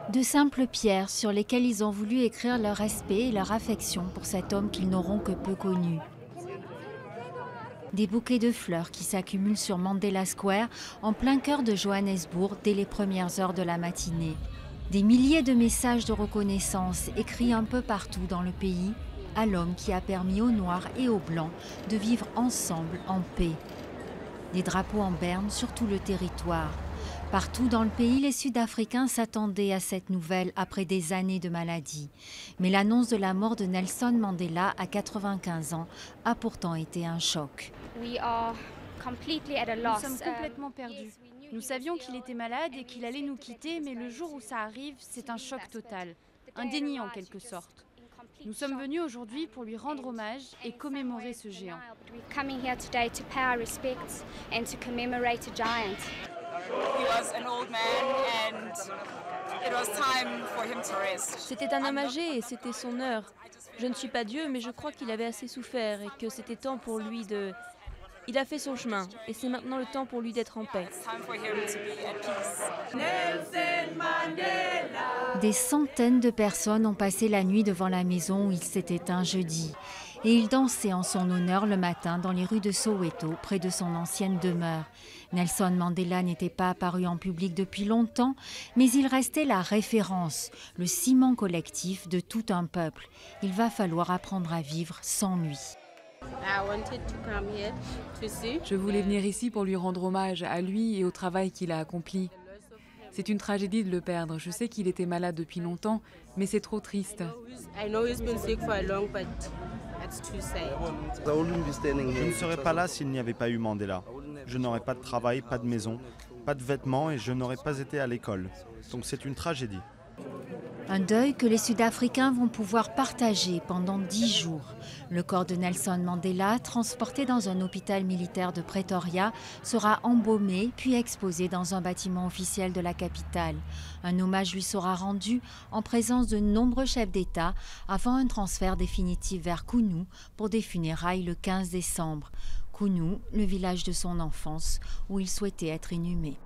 De simples pierres sur lesquelles ils ont voulu écrire leur respect et leur affection pour cet homme qu'ils n'auront que peu connu. Des bouquets de fleurs qui s'accumulent sur Mandela Square en plein cœur de Johannesburg dès les premières heures de la matinée. Des milliers de messages de reconnaissance écrits un peu partout dans le pays à l'homme qui a permis aux Noirs et aux Blancs de vivre ensemble en paix. Des drapeaux en berne sur tout le territoire. Partout dans le pays, les Sud-Africains s'attendaient à cette nouvelle après des années de maladie. Mais l'annonce de la mort de Nelson Mandela à 95 ans a pourtant été un choc. Nous sommes complètement perdus. Nous savions qu'il était malade et qu'il allait nous quitter, mais le jour où ça arrive, c'est un choc total, un déni en quelque sorte. Nous sommes venus aujourd'hui pour lui rendre hommage et commémorer ce géant. C'était un homme âgé et c'était son heure. Je ne suis pas Dieu, mais je crois qu'il avait assez souffert et que c'était temps pour lui de... Il a fait son chemin et c'est maintenant le temps pour lui d'être en paix. Des centaines de personnes ont passé la nuit devant la maison où il s'est éteint jeudi. Et ils dansaient en son honneur le matin dans les rues de Soweto, près de son ancienne demeure. Nelson Mandela n'était pas apparu en public depuis longtemps, mais il restait la référence, le ciment collectif de tout un peuple. Il va falloir apprendre à vivre sans lui. Je voulais venir ici pour lui rendre hommage à lui et au travail qu'il a accompli. C'est une tragédie de le perdre. Je sais qu'il était malade depuis longtemps, mais c'est trop triste. Je ne serais pas là s'il n'y avait pas eu Mandela. Je n'aurais pas de travail, pas de maison, pas de vêtements et je n'aurais pas été à l'école. Donc c'est une tragédie. Un deuil que les Sud-Africains vont pouvoir partager pendant 10 jours. Le corps de Nelson Mandela, transporté dans un hôpital militaire de Pretoria, sera embaumé puis exposé dans un bâtiment officiel de la capitale. Un hommage lui sera rendu en présence de nombreux chefs d'État avant un transfert définitif vers Kounou pour des funérailles le 15 décembre. Kounou, le village de son enfance où il souhaitait être inhumé.